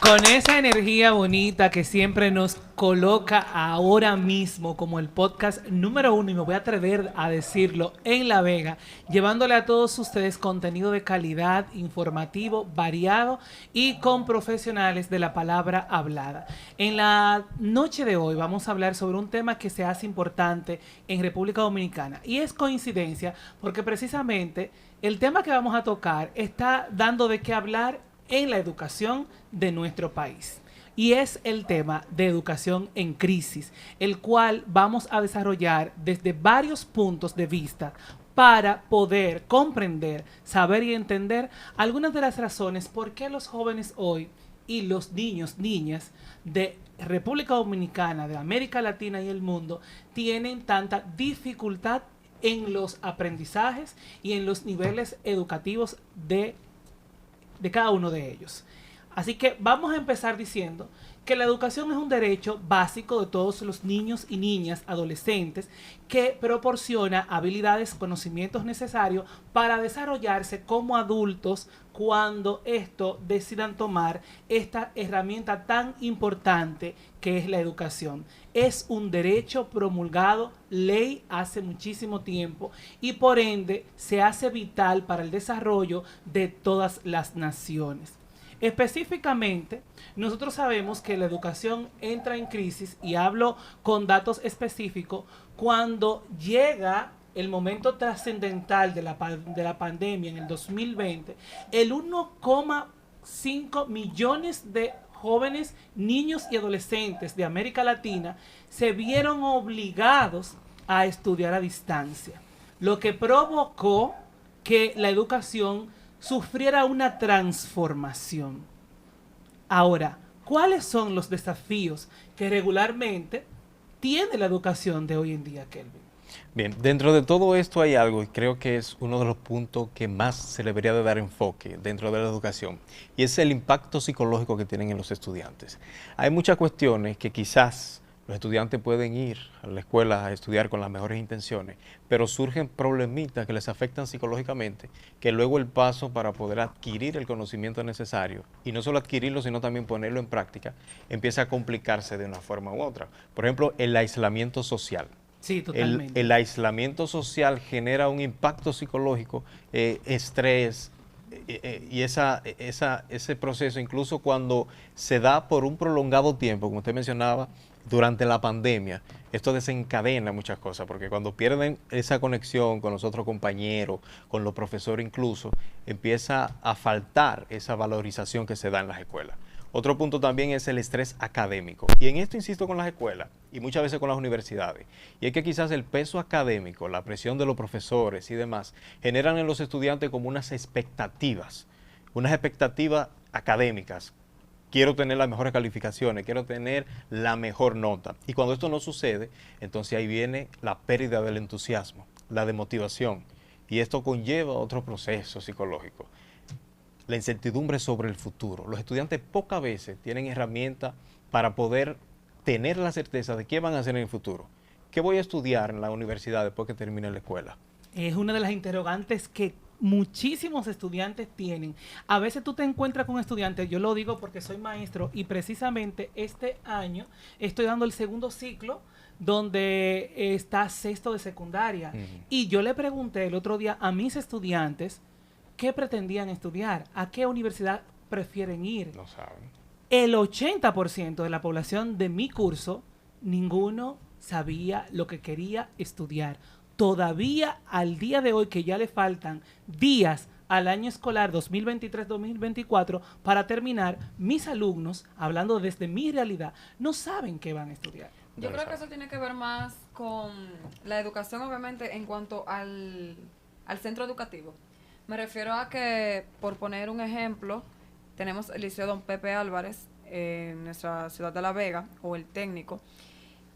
Con esa energía bonita que siempre nos coloca ahora mismo como el podcast número uno, y me voy a atrever a decirlo, en La Vega, llevándole a todos ustedes contenido de calidad, informativo, variado y con profesionales de la palabra hablada. En la noche de hoy vamos a hablar sobre un tema que se hace importante en República Dominicana, y es coincidencia porque precisamente el tema que vamos a tocar está dando de qué hablar en la educación de nuestro país. Y es el tema de educación en crisis, el cual vamos a desarrollar desde varios puntos de vista para poder comprender, saber y entender algunas de las razones por qué los jóvenes hoy y los niños, niñas de República Dominicana, de América Latina y el mundo tienen tanta dificultad en los aprendizajes y en los niveles educativos de cada uno de ellos. Así que vamos a empezar diciendo que la educación es un derecho básico de todos los niños y niñas, adolescentes, que proporciona habilidades, conocimientos necesarios para desarrollarse como adultos cuando esto decidan tomar esta herramienta tan importante que es la educación. Es un derecho promulgado, ley hace muchísimo tiempo, y por ende se hace vital para el desarrollo de todas las naciones. Específicamente, nosotros sabemos que la educación entra en crisis, y hablo con datos específicos, cuando llega el momento trascendental de la pandemia en el 2020, el 1,5 millones de jóvenes, niños y adolescentes de América Latina se vieron obligados a estudiar a distancia, lo que provocó que la educación sufriera una transformación. Ahora, ¿cuáles son los desafíos que regularmente tiene la educación de hoy en día, Kelvin? Bien, dentro de todo esto hay algo, y creo que es uno de los puntos que más se le debería de dar enfoque dentro de la educación, y es el impacto psicológico que tienen en los estudiantes. Hay muchas cuestiones que quizás los estudiantes pueden ir a la escuela a estudiar con las mejores intenciones, pero surgen problemitas que les afectan psicológicamente, que luego el paso para poder adquirir el conocimiento necesario, y no solo adquirirlo, sino también ponerlo en práctica, empieza a complicarse de una forma u otra. Por ejemplo, el aislamiento social. Sí, totalmente. El aislamiento social genera un impacto psicológico, estrés, y ese proceso, incluso cuando se da por un prolongado tiempo, como usted mencionaba, durante la pandemia, esto desencadena muchas cosas, porque cuando pierden esa conexión con los otros compañeros, con los profesores incluso, empieza a faltar esa valorización que se da en las escuelas. Otro punto también es el estrés académico. Y en esto insisto con las escuelas y muchas veces con las universidades. Y es que quizás el peso académico, la presión de los profesores y demás, generan en los estudiantes como unas expectativas académicas. Quiero tener las mejores calificaciones, quiero tener la mejor nota. Y cuando esto no sucede, entonces ahí viene la pérdida del entusiasmo, la demotivación. Y esto conlleva otro proceso psicológico, la incertidumbre sobre el futuro. Los estudiantes pocas veces tienen herramientas para poder tener la certeza de qué van a hacer en el futuro. ¿Qué voy a estudiar en la universidad después que termine la escuela? Es una de las interrogantes que muchísimos estudiantes tienen. A veces tú te encuentras con estudiantes, yo lo digo porque soy maestro, y precisamente este año estoy dando el segundo ciclo donde está sexto de secundaria. Y yo le pregunté el otro día a mis estudiantes qué pretendían estudiar, a qué universidad prefieren ir. No saben. El 80% de la población de mi curso, ninguno sabía lo que quería estudiar. Todavía al día de hoy, que ya le faltan días al año escolar 2023-2024 para terminar, mis alumnos, hablando desde mi realidad, no saben qué van a estudiar. Yo creo que eso tiene que ver más con la educación, obviamente, en cuanto al centro educativo. Me refiero a que, por poner un ejemplo, tenemos el Liceo Don Pepe Álvarez en nuestra ciudad de La Vega, o el técnico,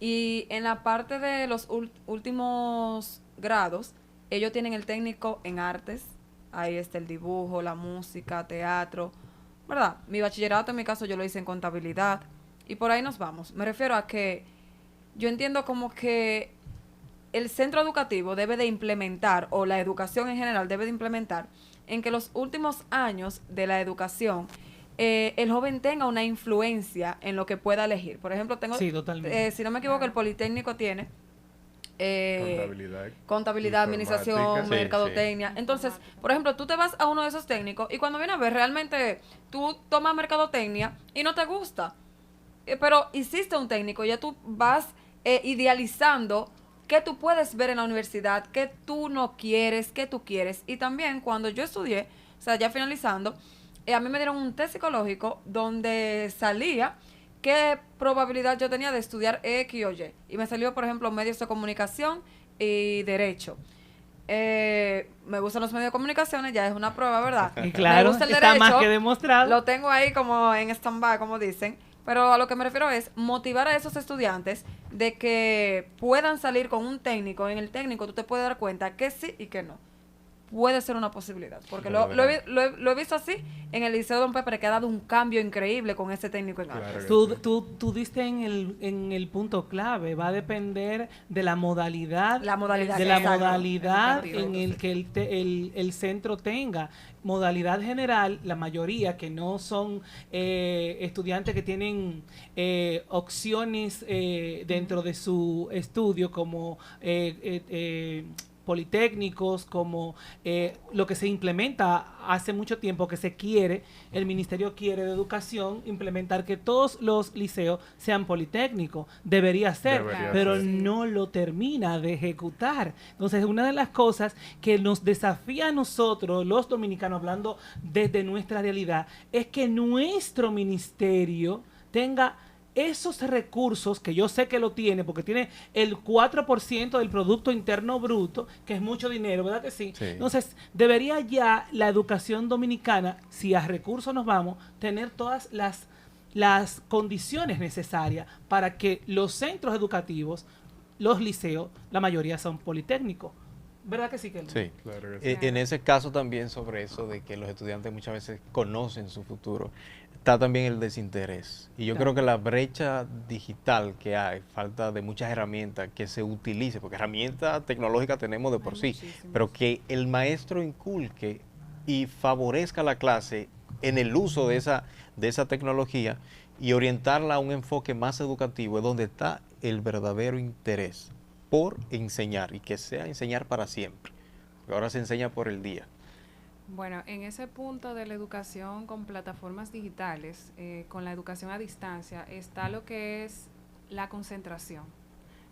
y en la parte de los últimos grados, ellos tienen el técnico en artes, ahí está el dibujo, la música, teatro, ¿verdad? Mi bachillerato, en mi caso, yo lo hice en contabilidad, y por ahí nos vamos. Me refiero a que yo entiendo como que el centro educativo debe de implementar, o la educación en general debe de implementar, en que los últimos años de la educación el joven tenga una influencia en lo que pueda elegir. Por ejemplo, Sí, totalmente. si no me equivoco, el Politécnico tiene contabilidad, administración, informática. Sí, mercadotecnia. Entonces, por ejemplo, tú te vas a uno de esos técnicos y cuando vienes a ver, realmente tú tomas mercadotecnia y no te gusta. Pero hiciste un técnico, ya tú vas idealizando qué tú puedes ver en la universidad, qué tú no quieres, qué tú quieres. Y también cuando yo estudié, o sea, ya finalizando, a mí me dieron un test psicológico donde salía qué probabilidad yo tenía de estudiar X o Y. Y me salió, por ejemplo, medios de comunicación y derecho. Me gustan los medios de comunicaciones, ya es una prueba, ¿verdad? Y claro, Me gusta el está derecho, más que demostrado. lo tengo ahí como en stand-by, como dicen. Pero a lo que me refiero es motivar a esos estudiantes de que puedan salir con un técnico. En el técnico tú te puedes dar cuenta que sí y que no. Puede ser una posibilidad. Porque lo he visto así en el Liceo Don Pepe, que ha dado un cambio increíble con ese técnico en artes. Tú diste en el punto clave. Va a depender de la modalidad. La modalidad. De la Exacto. modalidad Educativa. en el que el centro tenga. Modalidad general, la mayoría que no son estudiantes que tienen opciones dentro de su estudio como politécnicos, como lo que se implementa hace mucho tiempo que se quiere, el Ministerio quiere de Educación implementar que todos los liceos sean politécnicos. Debería ser, pero no lo termina de ejecutar. Entonces, una de las cosas que nos desafía a nosotros, los dominicanos, hablando desde nuestra realidad, es que nuestro ministerio tenga esos recursos, que yo sé que lo tiene, porque tiene el 4% del Producto Interno Bruto, que es mucho dinero, ¿verdad que sí? Entonces, debería ya la educación dominicana, si a recursos nos vamos, tener todas las condiciones necesarias para que los centros educativos, los liceos, la mayoría son politécnicos. ¿Verdad que sí, Kelvin? Sí. Claro que sí. En ese caso también sobre eso de que los estudiantes muchas veces conocen su futuro, está también el desinterés. Y yo creo que la brecha digital que hay, falta de muchas herramientas que se utilice, porque herramientas tecnológicas tenemos de por sí, pero que el maestro inculque y favorezca la clase en el uso de esa tecnología y orientarla a un enfoque más educativo, es donde está el verdadero interés por enseñar, y que sea enseñar para siempre. Porque ahora se enseña por el día. Bueno, en ese punto de la educación con plataformas digitales, con la educación a distancia, está lo que es la concentración.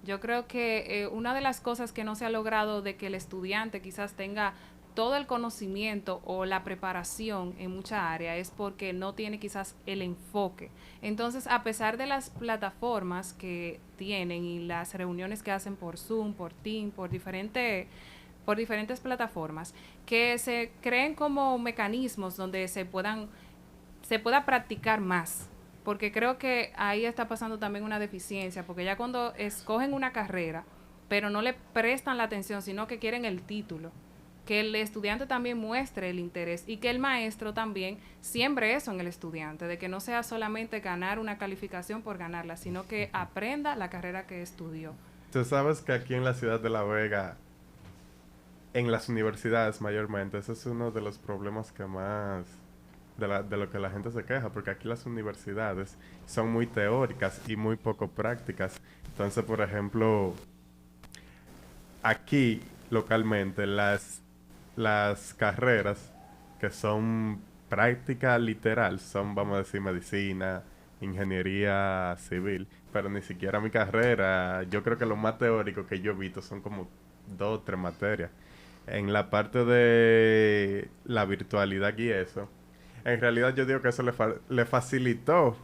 Yo creo que una de las cosas que no se ha logrado de que el estudiante quizás tenga todo el conocimiento o la preparación en mucha área es porque no tiene quizás el enfoque. Entonces, a pesar de las plataformas que tienen y las reuniones que hacen por Zoom, por Teams, por diferentes plataformas, que se creen como mecanismos donde se pueda practicar más, porque creo que ahí está pasando también una deficiencia, porque ya cuando escogen una carrera, pero no le prestan la atención, sino que quieren el título, que el estudiante también muestre el interés y que el maestro también siembre eso en el estudiante, de que no sea solamente ganar una calificación por ganarla, sino que aprenda la carrera que estudió. Tú sabes que aquí en la ciudad de La Vega, en las universidades mayormente, ese es uno de los problemas que más, de lo que la gente se queja, porque aquí las universidades son muy teóricas y muy poco prácticas. Entonces, por ejemplo, aquí localmente las carreras que son práctica literal son, vamos a decir, medicina, ingeniería civil, pero ni siquiera mi carrera, yo creo que lo más teórico que yo he visto son como 2 o 3 materias. En la parte de la virtualidad y eso, en realidad yo digo que eso le facilitó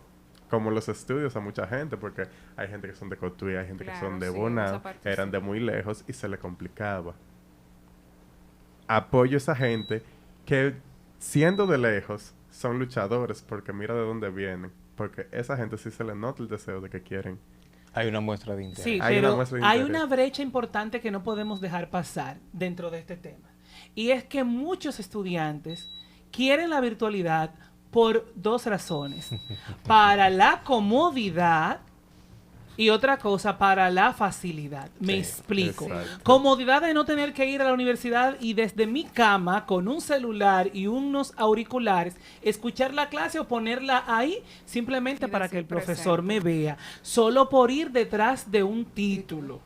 como los estudios a mucha gente, porque hay gente que son de Cotuí, hay gente que son de Bonao, eran de muy lejos y se le complicaba. Apoyo a esa gente que, siendo de lejos, son luchadores, porque mira de dónde vienen, porque esa gente sí se le nota el deseo de que quieren. Hay una muestra de interés. Sí, Hay pero una muestra de hay interés. una brecha importante que no podemos dejar pasar dentro de este tema. Y es que muchos estudiantes quieren la virtualidad por 2 razones. Para la comodidad Y otra cosa, para la facilidad. Me Sí, explico. exacto. Comodidad de no tener que ir a la universidad y desde mi cama, con un celular y unos auriculares, escuchar la clase o ponerla ahí simplemente Y para que el decir profesor presente. me vea. Solo por ir detrás de un título.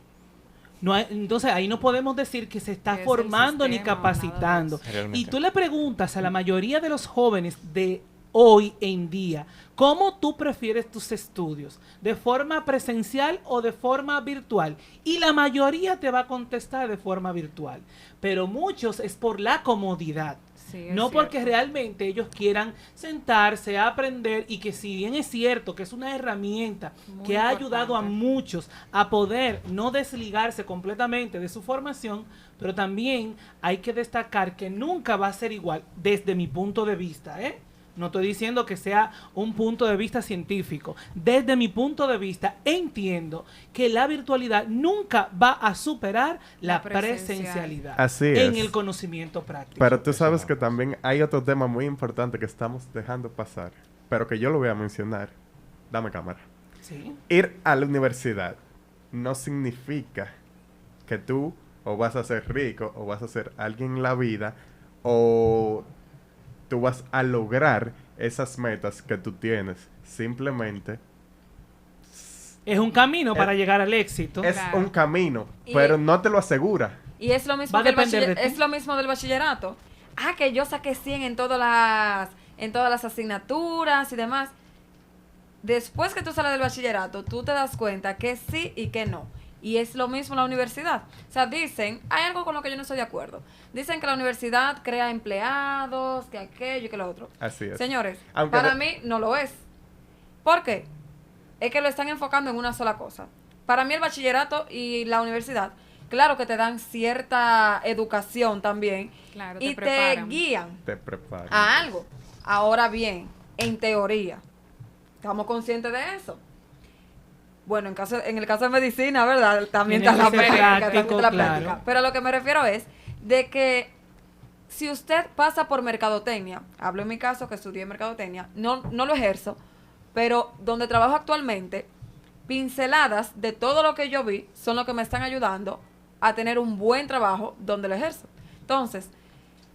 No hay- entonces ahí no podemos decir que se está Que es el formando ni sistema o nada de capacitando. eso. Realmente. Y tú le preguntas a la mayoría de los jóvenes de hoy en día, ¿cómo tú prefieres tus estudios? ¿De forma presencial o de forma virtual? Y la mayoría te va a contestar de forma virtual. Pero muchos es por la comodidad. Sí, es No porque cierto. realmente ellos quieran sentarse a aprender y que si bien es cierto que es una herramienta Muy que ha ayudado a importante. muchos a poder no desligarse completamente de su formación, pero también hay que destacar que nunca va a ser igual desde mi punto de vista, ¿eh? No estoy diciendo que sea un punto de vista científico. Desde mi punto de vista entiendo que la virtualidad nunca va a superar la La presencial. presencialidad Así en es. el conocimiento práctico. Pero tú sabes que también hay otro tema muy importante que estamos dejando pasar, pero que yo lo voy a mencionar. Dame cámara. Sí. Ir a la universidad no significa que tú o vas a ser rico o vas a ser alguien en la vida o tú vas a lograr esas metas que tú tienes. Simplemente Es un camino para Es- llegar al éxito. es Claro. un camino, Y- pero no te lo asegura. Y es lo mismo Va a que el depender de ti. es lo mismo del bachillerato. Ah, que yo saqué 100 en todas las asignaturas y demás. Después que tú sales del bachillerato, tú te das cuenta que sí y que no. Y es lo mismo en la universidad. O sea, dicen, hay algo con lo que yo no estoy de acuerdo. Dicen que la universidad crea empleados, que aquello y que lo otro. Así es. Señores, Aunque para de- mí no lo es. ¿Por qué? Es que lo están enfocando en una sola cosa. Para mí el bachillerato y la universidad, claro que te dan cierta educación también Claro, y te te preparan. guían Te preparas. a algo. Ahora bien, en teoría, ¿estamos conscientes de eso? Bueno, en el caso de medicina, ¿verdad? También Tiene está la que ser práctica, también práctico, está la claro. práctica. Pero a lo que me refiero es de que si usted pasa por mercadotecnia, hablo en mi caso que estudié mercadotecnia, no lo ejerzo, pero donde trabajo actualmente, pinceladas de todo lo que yo vi son lo que me están ayudando a tener un buen trabajo donde lo ejerzo. Entonces,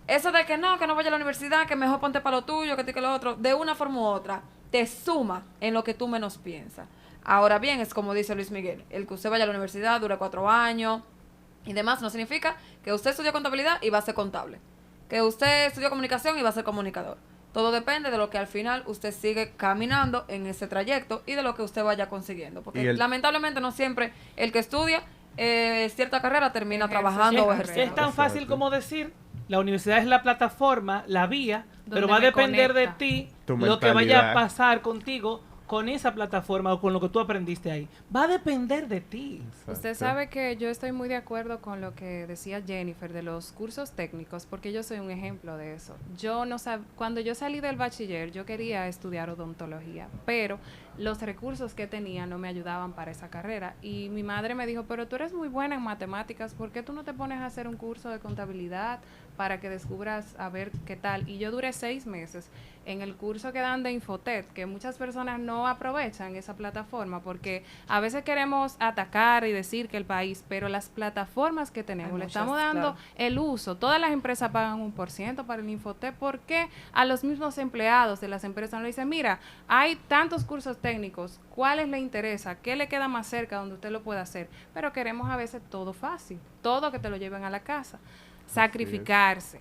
eso de que no vaya a la universidad, que mejor ponte para lo tuyo, que esto y que lo otro, de una forma u otra, te suma en lo que tú menos piensas. Ahora bien, es como dice Luis Miguel, el que usted vaya a la universidad dura 4 años y demás, no significa que usted estudió contabilidad y va a ser contable. Que usted estudió comunicación y va a ser comunicador. Todo depende de lo que al final usted sigue caminando en ese trayecto y de lo que usted vaya consiguiendo. Porque Y el- lamentablemente no siempre el que estudia cierta carrera termina Ejerce trabajando su o carrera. ejerciendo. Es tan Exacto. fácil como decir, la universidad es la plataforma, la vía, pero Donde va a me depender conecta. de ti Tu lo que vaya a mentalidad. pasar contigo con esa plataforma o con lo que tú aprendiste ahí. Va a depender de ti. Usted Exacto. sabe que yo estoy muy de acuerdo con lo que decía Jennifer de los cursos técnicos, porque yo soy un ejemplo de eso. Cuando yo salí del bachiller, yo quería estudiar odontología, pero los recursos que tenía no me ayudaban para esa carrera. Y mi madre me dijo, pero tú eres muy buena en matemáticas, ¿por qué tú no te pones a hacer un curso de contabilidad para que descubras a ver qué tal? Y yo duré 6 meses en el curso que dan de Infotec, que muchas personas no aprovechan esa plataforma porque a veces queremos atacar y decir que el país, pero las plataformas que tenemos, Hay le muchas, estamos dando claro. el uso. Todas las empresas pagan 1% para el Infotec. ¿Por qué a los mismos empleados de las empresas no le dicen, mira, hay tantos cursos técnicos, ¿cuáles le interesa? ¿Qué le queda más cerca donde usted lo pueda hacer? Pero queremos a veces todo fácil, todo que te lo lleven a la casa. Sacrificarse,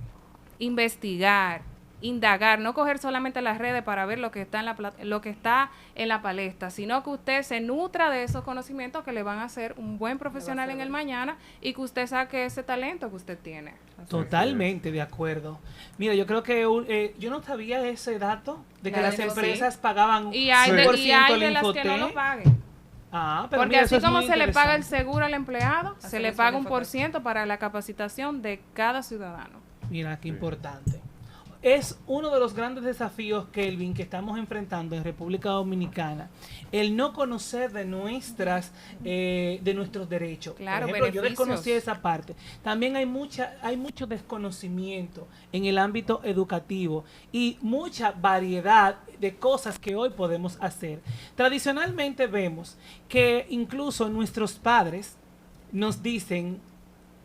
investigar, indagar, no coger solamente las redes para ver lo que está lo que está en la palestra, sino que usted se nutra de esos conocimientos que le van a hacer un buen profesional en el mañana y que usted saque ese talento que usted tiene. Totalmente de acuerdo. Mira, yo creo que yo no sabía ese dato de que Claro, las sí. empresas pagaban Y hay, un de, por y ciento hay al de las que no Infotec. lo paguen. Ah, pero Porque mira, así eso es como muy se le paga el interesante. seguro al empleado, Así se le mismo paga el un Infotec. 1% para la capacitación de cada ciudadano. Mira, qué Sí. importante. es uno de los grandes desafíos, Kelvin, que estamos enfrentando en República Dominicana, el no conocer de nuestros derechos. Claro, Por ejemplo, yo beneficios. desconocía esa parte. También hay mucho desconocimiento en el ámbito educativo y mucha variedad de cosas que hoy podemos hacer. Tradicionalmente vemos que incluso nuestros padres nos dicen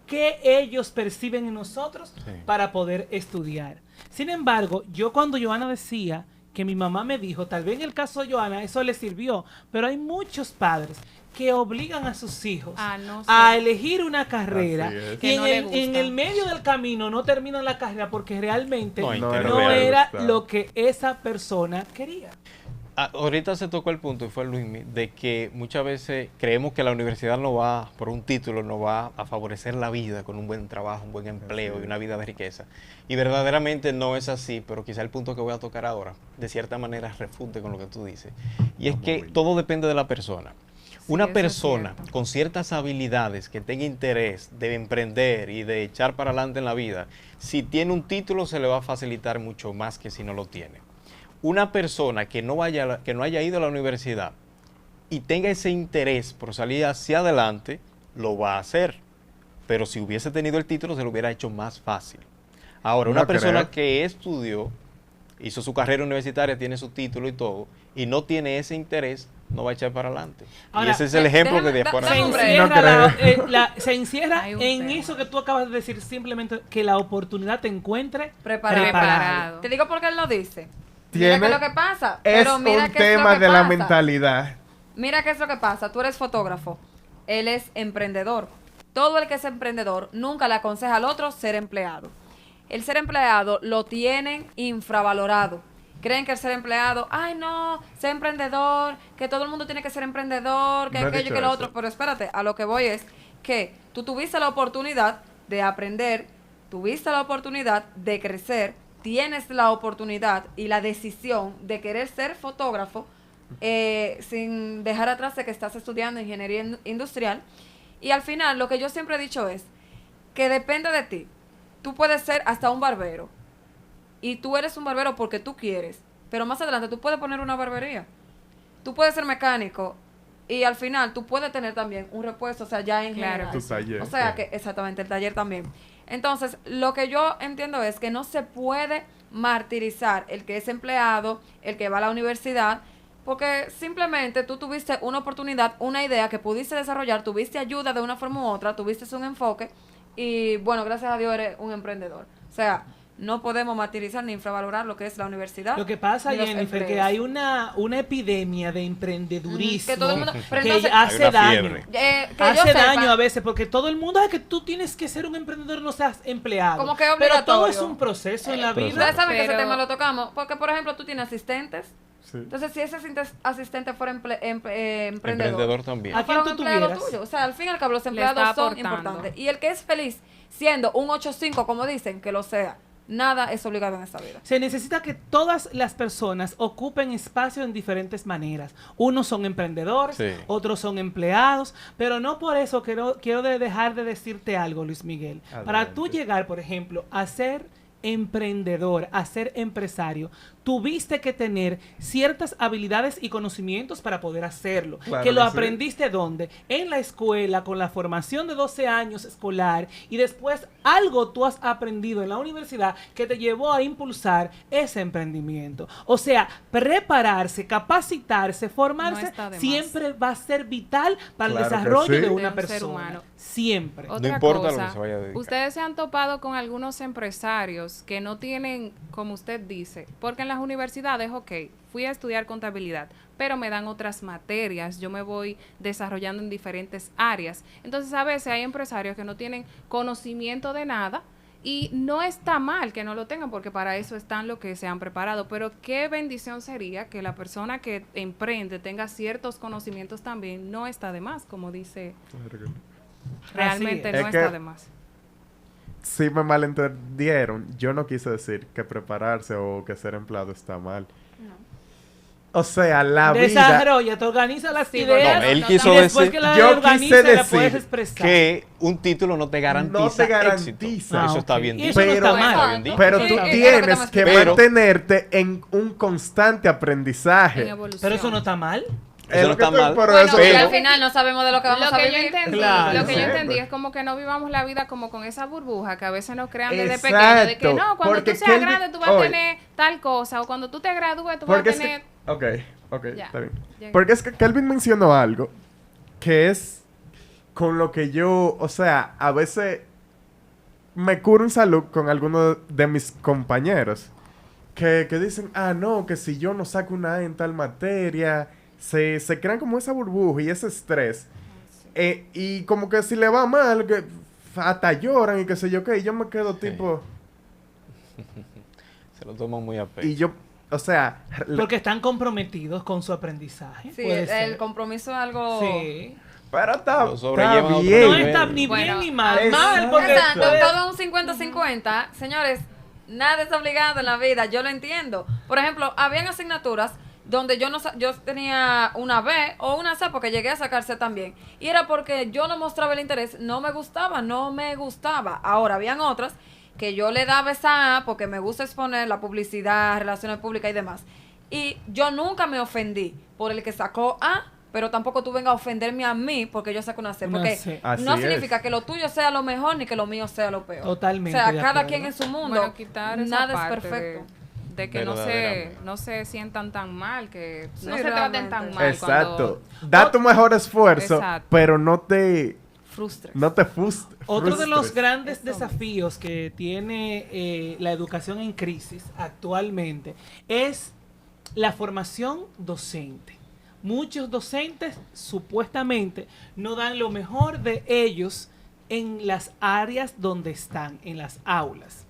qué ellos perciben en nosotros para poder estudiar. Sin embargo, yo cuando Joana decía que mi mamá me dijo, tal vez en el caso de Joana eso le sirvió, pero hay muchos padres que obligan a sus hijos No sé. a elegir una carrera Así es. y Que no le gusta. en el medio del camino no terminan la carrera porque realmente No, no, no era gusta. lo que esa persona quería. Ahorita se tocó el punto, y fue Luis, de que muchas veces creemos que la universidad no va, por un título, no va a favorecer la vida con un buen trabajo, un buen empleo y una vida de riqueza. Y verdaderamente no es así, pero quizá el punto que voy a tocar ahora, de cierta manera, refunde con lo que tú dices. Y es que todo depende de la persona. Una eso es persona cierto. con ciertas habilidades que tenga interés de emprender y de echar para adelante en la vida, si tiene un título se le va a facilitar mucho más que si no lo tiene. Una persona que no haya ido a la universidad y tenga ese interés por salir hacia adelante, lo va a hacer. Pero si hubiese tenido el título, se lo hubiera hecho más fácil. Ahora, una No persona creo. que estudió, hizo su carrera universitaria, tiene su título y todo, y no tiene ese interés, no va a echar para adelante. Ahora, y ese es el ejemplo que de afuera. Se Dame un break. encierra, se encierra Hay un en tema. eso que tú acabas de decir, simplemente que la oportunidad te encuentre Preparado. Te digo por qué él lo dice. Tiene- Mira qué es lo que pasa. Es Pero mira un qué es lo tema que de la pasa. mentalidad. Mira qué es lo que pasa. Tú eres fotógrafo. Él es emprendedor. Todo el que es emprendedor nunca le aconseja al otro ser empleado. El ser empleado lo tienen infravalorado. Creen que el ser empleado, ay no, ser emprendedor, que todo el mundo tiene que ser emprendedor, que No he aquello, dicho que lo eso. otro. Pero espérate, a lo que voy es que tú tuviste la oportunidad de aprender, tuviste la oportunidad de crecer, tienes la oportunidad y la decisión de querer ser fotógrafo sin dejar atrás de que estás estudiando ingeniería industrial. Y al final, lo que yo siempre he dicho es que depende de ti. Tú puedes ser hasta un barbero. Y tú eres un barbero porque tú quieres. Pero más adelante tú puedes poner una barbería. Tú puedes ser mecánico. Y al final tú puedes tener también un repuesto, o sea, ya en Claro. general. Tu taller. O sea que, exactamente, el taller también. Entonces, lo que yo entiendo es que no se puede martirizar el que es empleado, el que va a la universidad, porque simplemente tú tuviste una oportunidad, una idea que pudiste desarrollar, tuviste ayuda de una forma u otra, tuviste un enfoque y, bueno, gracias a Dios eres un emprendedor. O sea, no podemos martirizar ni infravalorar lo que es la universidad. Lo que pasa, ni los Jennifer, que empleos. hay una epidemia de emprendedurismo Que todo el mundo- pero que entonces- hace Hay una daño. fiebre. Que yo Hace sepa, daño a veces porque todo el mundo es que tú tienes que ser un emprendedor, no seas empleado. Como que pero todo obligatorio. es un proceso en la proceso. vida. Ustedes saben que ese Pero- tema lo tocamos, porque por ejemplo tú tienes asistentes. Sí. Entonces, si ese asistente fuera emprendedor, Emprendedor también. ¿A no quién fuera tú un empleado tuvieras? tuyo. O sea, al fin y al cabo los Le empleados está son aportando. importantes. Y el que es feliz siendo un 8-5, como dicen, que lo sea. Nada es obligado en esta vida. Se necesita que todas las personas ocupen espacio en diferentes maneras. Unos son emprendedores, Sí. otros son empleados, pero no por eso quiero dejar de decirte algo, Luis Miguel. Para tú Adelante. llegar, por ejemplo, a ser emprendedor, a ser empresario, tuviste que tener ciertas habilidades y conocimientos para poder hacerlo. Claro que lo que sí. aprendiste ¿dónde? En la escuela, con la formación de 12 años escolar, y después algo tú has aprendido en la universidad que te llevó a impulsar ese emprendimiento. O sea, prepararse, capacitarse, formarse, No está de más. siempre va a ser vital para Claro el que desarrollo sí. de una De un ser persona. humano. Siempre. Otra importa lo cosa, que se vaya a dedicar. ustedes se han topado con algunos empresarios que no tienen, como usted dice, porque en las universidades, ok, fui a estudiar contabilidad, pero me dan otras materias, yo me voy desarrollando en diferentes áreas. Entonces, a veces hay empresarios que no tienen conocimiento de nada y no está mal que no lo tengan porque para eso están los que se han preparado, pero qué bendición sería que la persona que emprende tenga ciertos conocimientos también, no está de más, como dice. Claro que no. Realmente es. no Es que- está de más. Si me malentendieron, yo no quise decir que prepararse o que ser empleado está mal. o sea, la vida... Desarrolla, te organiza las Sí, ideas. No, él y quiso después decir- que la yo organiza, quise la puedes decir expresar. Que un título no te garantiza, No te éxito. garantiza. Ah, Eso está ok. bien Y dicho. eso no está Pero- mal. Bien dicho. Pero Sí, tú es lo que tienes estamos que explicando. mantenerte en un constante aprendizaje. En evolución. Pero eso no está mal. Eso no lo que está estoy mal, por Bueno, eso Porque pero- al final no sabemos de lo que vamos Lo a que yo vivir. entendí, Claro. lo que yo Siempre. entendí es como que no vivamos la vida como con esa burbuja que a veces nos crean desde pequeños, de que Exacto, no, cuando porque tú seas Kelvin- grande tú vas a oye. tener tal cosa, o cuando tú te gradúes tú vas a Porque es tener... que... Ok, Ya, está bien. llegué. Porque es que Kelvin mencionó algo que es con lo que yo, o sea, a veces me curo en salud con algunos de mis compañeros que dicen, no, que si yo no saco una A en tal materia, se crean como esa burbuja y ese estrés. Y como que si le va mal, que hasta lloran y qué sé yo qué, y yo me quedo tipo... Se lo toman muy a pecho. Y yo, o sea... Porque están comprometidos con su aprendizaje. Sí, puede el ser. compromiso es algo... Sí. Pero está, Lo sobrellevan a está otro bien. No nivel. está ni Bueno, bien ni mal. exacto. Mal, porque Exacto, ustedes- todo un 50-50. Señores, nada es obligado en la vida, yo lo entiendo. Por ejemplo, habían asignaturas donde yo tenía una B o una C porque llegué a sacar C también. Y era porque yo no mostraba el interés, no me gustaba. Ahora, habían otras que yo le daba esa A porque me gusta exponer la publicidad, relaciones públicas y demás. Y yo nunca me ofendí por el que sacó A, pero tampoco tú vengas a ofenderme a mí porque yo saco una C. Una Porque C. Así no es. significa que lo tuyo sea lo mejor ni que lo mío sea lo peor. Totalmente O sea, de cada acuerdo. quien en su mundo. Bueno, quitar esa nada es parte perfecto. de que Verdaderamente. no se sientan tan mal, que Sí, no se traten tan realmente. mal. Exacto. Cuando, Da tu mejor esfuerzo, Exacto. pero no te Frustres. Otro de los frustres. grandes Eso. desafíos que tiene la educación en crisis actualmente es la formación docente. Muchos docentes supuestamente no dan lo mejor de ellos en las áreas donde están, en las aulas.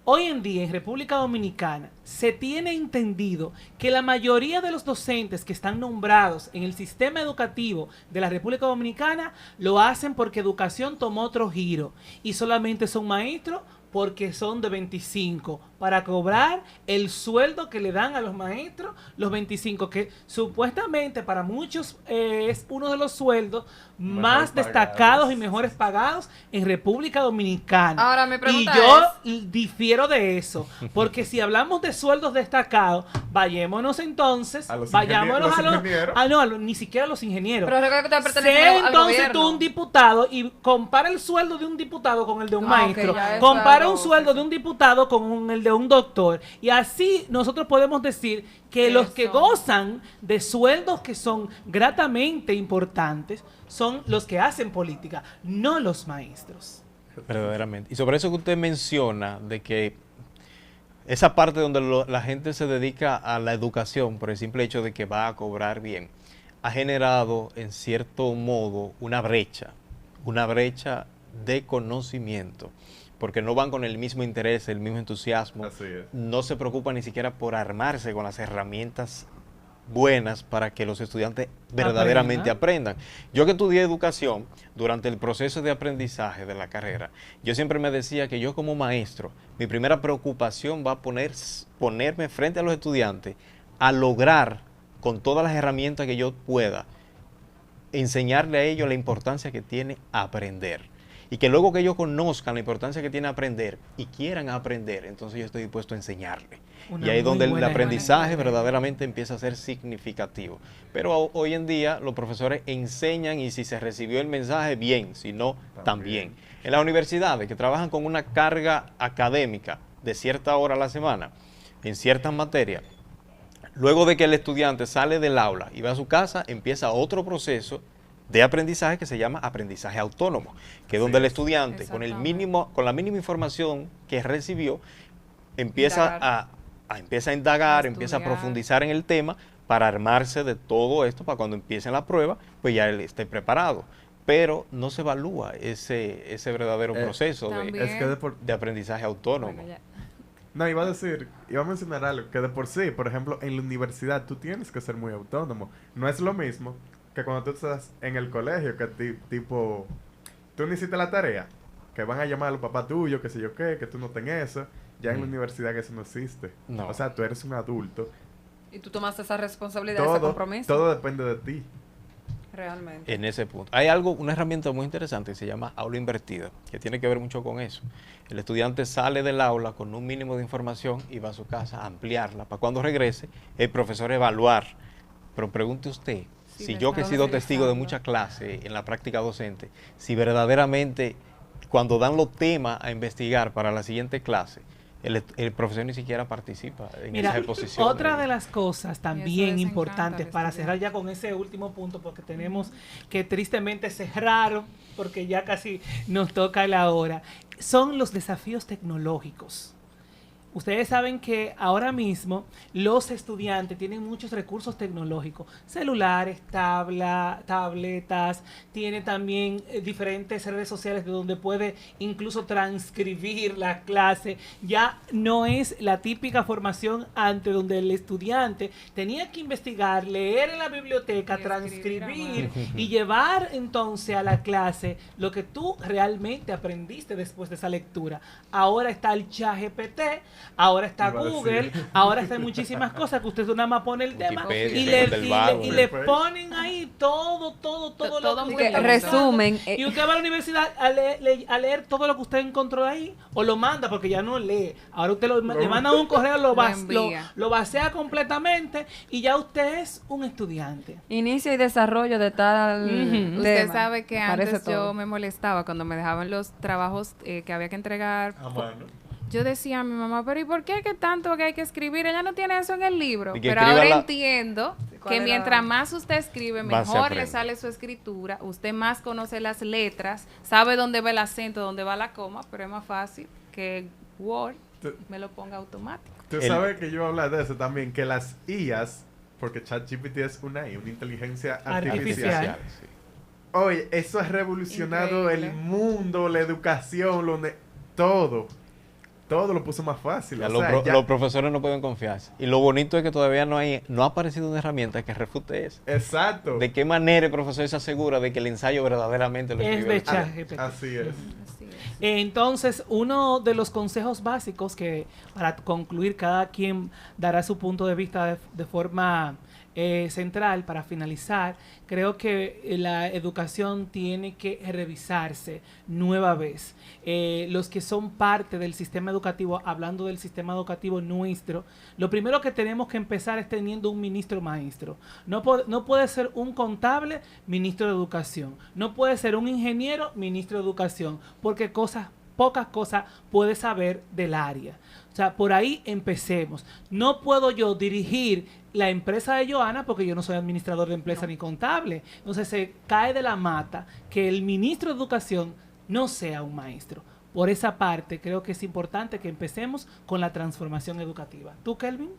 Hoy en día en República Dominicana se tiene entendido que la mayoría de los docentes que están nombrados en el sistema educativo de la República Dominicana lo hacen porque educación tomó otro giro y solamente son maestros porque son de 25 para cobrar el sueldo que le dan a los maestros, los 25, que supuestamente para muchos es uno de los sueldos más Mejor destacados pagados. y mejores pagados en República Dominicana. Ahora, mi pregunta Y yo difiero de eso, porque si hablamos de sueldos destacados, vayámonos entonces, A los vayámonos los a los... ingenieros. Ah, no, ni siquiera a los ingenieros. Pero recuerda que te pertenece Sé al entonces gobierno. tú un diputado y compara el sueldo de un diputado con el de un Ah, maestro. ok, ya, eso Compara es un algo- sueldo de un diputado con el de un doctor. Y así nosotros podemos decir que los que Eso. gozan de sueldos que son gratamente importantes son los que hacen política, no los maestros. Verdaderamente. Y sobre eso que usted menciona, de que esa parte donde la gente se dedica a la educación por el simple hecho de que va a cobrar bien, ha generado en cierto modo una brecha de conocimiento, porque no van con el mismo interés, el mismo entusiasmo, Así es. no se preocupan ni siquiera por armarse con las herramientas buenas para que los estudiantes verdaderamente aprendan. Yo que estudié educación, durante el proceso de aprendizaje de la carrera, yo siempre me decía que yo como maestro, mi primera preocupación va a ponerme frente a los estudiantes a lograr, con todas las herramientas que yo pueda, enseñarle a ellos la importancia que tiene aprender. Y que luego que ellos conozcan la importancia que tiene aprender y quieran aprender, entonces yo estoy dispuesto a enseñarle. Una Y ahí es muy donde el buena aprendizaje idea. verdaderamente empieza a ser significativo. Pero hoy en día los profesores enseñan y si se recibió el mensaje, bien, si no, también. En las universidades que trabajan con una carga académica de cierta hora a la semana, en ciertas materias, luego de que el estudiante sale del aula y va a su casa, empieza otro proceso de aprendizaje que se llama aprendizaje autónomo, que es donde el estudiante con la mínima información que recibió empieza empieza a indagar, A empieza a estudiar. profundizar en el tema para armarse de todo esto para cuando empiecen la prueba, pues ya él esté preparado. Pero no se evalúa ese verdadero proceso también. Es que de aprendizaje autónomo. Bueno, ya. No, iba a mencionar algo, que de por sí, por ejemplo, en la universidad tú tienes que ser muy autónomo. No es lo mismo que cuando tú estás en el colegio, que tipo, tú no hiciste la tarea, que van a llamar a los papás tuyos, que sé yo qué, que tú no tenés eso. Ya en la universidad que eso no existe. No. O sea, tú eres un adulto Y tú tomaste esa responsabilidad, ese compromiso. Todo depende de ti. Realmente. En ese punto. Hay una herramienta muy interesante que se llama aula invertida, que tiene que ver mucho con eso. El estudiante sale del aula con un mínimo de información y va a su casa a ampliarla, para cuando regrese, el profesor evaluar. Pero pregunte usted, Sí, si lo yo que he está sido testigo de utilizando. muchas clases en la práctica docente, si verdaderamente cuando dan los temas a investigar para la siguiente clase, el profesor ni siquiera participa en Mira, esa exposición. otra de las cosas también desencanta importantes al para estudiante. cerrar ya con ese último punto, porque tenemos que tristemente cerrar, porque ya casi nos toca la hora, son los desafíos tecnológicos. Ustedes saben que ahora mismo los estudiantes tienen muchos recursos tecnológicos, celulares, tabletas, tiene también diferentes redes sociales de donde puede incluso transcribir la clase. Ya no es la típica formación antes donde el estudiante tenía que investigar, leer en la biblioteca, Y escribir a transcribir mano. y llevar entonces a la clase lo que tú realmente aprendiste después de esa lectura. Ahora está el ChatGPT, ahora está Iba a Google, decir. ahora están muchísimas cosas que usted nada más pone el tema Wikipedia, y que le, es del y vago. le- y le Pues. ponen ahí todo Todo lo que muy usted está bien. buscando. Resumen, Y usted va a la universidad a leer todo lo que usted encontró ahí o lo manda porque ya no lee. Ahora usted le manda un correo, Lo envía. lo vacía completamente y ya usted es un estudiante. Inicio y desarrollo de tal Ujú. Usted tema. sabe que Aparece antes todo. yo me molestaba cuando me dejaban los trabajos que había que entregar. A mano. Yo decía a mi mamá, pero ¿y por qué que tanto que hay que escribir? Ella no tiene eso en el libro. Y que Pero escriba ahora la- entiendo ¿Cuál que era? mientras más usted escribe, Más se mejor le aprende. sale su escritura. Usted más conoce las letras, sabe dónde va el acento, dónde va la coma, pero es más fácil que Word Tú- me lo ponga automático. Tú El- sabes que yo voy a hablar de eso también, que las IAs, porque ChatGPT es una IA, una inteligencia Artificial. artificial. Sí. Oye, eso ha revolucionado Increíble. el mundo, la educación, todo. Todo lo puso más fácil. Ya o los, sea, pro- ya- los profesores no pueden confiarse. Y lo bonito es que todavía no ha aparecido una herramienta que refute eso. Exacto. ¿De qué manera el profesor se asegura de que el ensayo verdaderamente lo Es escribió de el estudiante? ChatGPT. Así es. Así es. Entonces, uno de los consejos básicos que para concluir cada quien dará su punto de vista de forma central para finalizar, creo que la educación tiene que revisarse nueva vez. Los que son parte del sistema educativo, hablando del sistema educativo nuestro, lo primero que tenemos que empezar es teniendo un ministro maestro. No puede ser un contable ministro de educación. No puede ser un ingeniero ministro de educación, porque pocas cosas puede saber del área. O sea, por ahí empecemos. No puedo yo dirigir la empresa de Joana porque yo no soy administrador de empresa ni contable. Entonces se cae de la mata que el ministro de Educación no sea un maestro. Por esa parte, creo que es importante que empecemos con la transformación educativa. ¿Tú, Kelvin?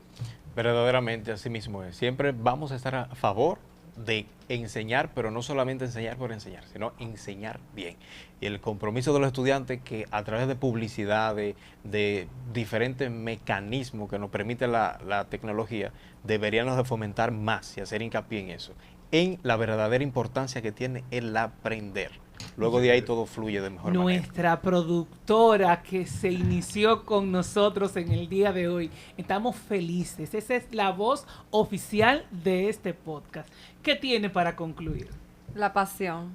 Verdaderamente, así mismo es. Siempre vamos a estar a favor de enseñar, pero no solamente enseñar por enseñar, sino enseñar bien. Y el compromiso de los estudiantes que a través de publicidad, de diferentes mecanismos que nos permite la tecnología, deberíamos de fomentar más y hacer hincapié en eso, en la verdadera importancia que tiene el aprender. Luego de ahí todo fluye de mejor manera. Nuestra productora que se inició con nosotros en el día de hoy. Estamos felices. Esa es la voz oficial de este podcast. ¿Qué tiene para concluir? La pasión.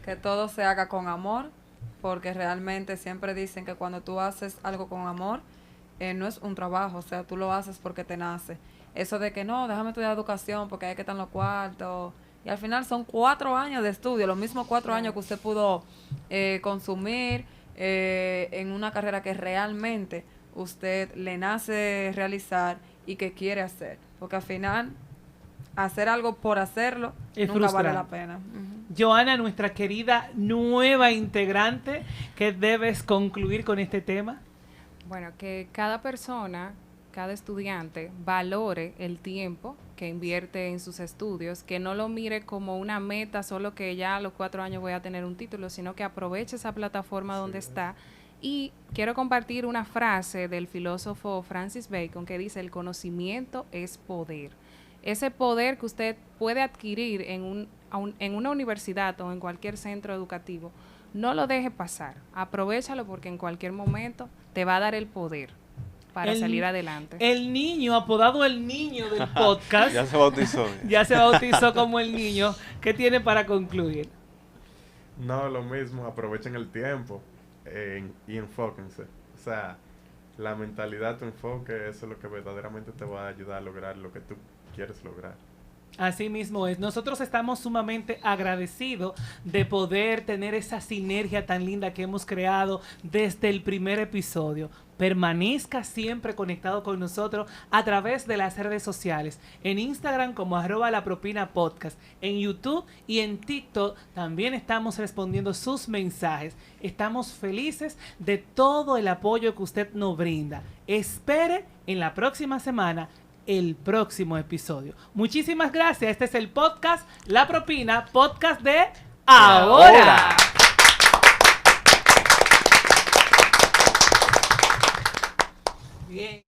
Que todo se haga con amor, porque realmente siempre dicen que cuando tú haces algo con amor, no es un trabajo, o sea, tú lo haces porque te nace. Eso de que no, déjame estudiar educación porque hay que estar en los cuartos. Y al final son 4 años de estudio, los mismos 4 años que usted pudo consumir en una carrera que realmente usted le nace realizar y que quiere hacer. Porque al final, hacer algo por hacerlo Es nunca vale frustrante. la pena. Ujú. Joana, nuestra querida nueva integrante, ¿qué debes concluir con este tema? Bueno, que cada persona, cada estudiante valore el tiempo que invierte en sus estudios, que no lo mire como una meta, solo que ya a los 4 años voy a tener un título, sino que aproveche esa plataforma donde está. Y quiero compartir una frase del filósofo Francis Bacon que dice: el conocimiento es poder. Ese poder que usted puede adquirir en una universidad o en cualquier centro educativo, no lo deje pasar. Aprovéchalo porque en cualquier momento te va a dar el poder para salir adelante. El niño, apodado el niño del podcast, Ya se bautizó. ya se bautizó como el niño. ¿Qué tiene para concluir? No, lo mismo, aprovechen el tiempo y enfóquense. O sea, la mentalidad, tu enfoque, eso es lo que verdaderamente te va a ayudar a lograr lo que tú quieres lograr. Así mismo es. Nosotros estamos sumamente agradecidos de poder tener esa sinergia tan linda que hemos creado desde el primer episodio. Permanezca siempre conectado con nosotros a través de las redes sociales. En Instagram como @lapropinapodcast. En YouTube y en TikTok también estamos respondiendo sus mensajes. Estamos felices de todo el apoyo que usted nos brinda. Espere en la próxima semana el próximo episodio. Muchísimas gracias. Este es el podcast La Propina, podcast de ahora. Bien.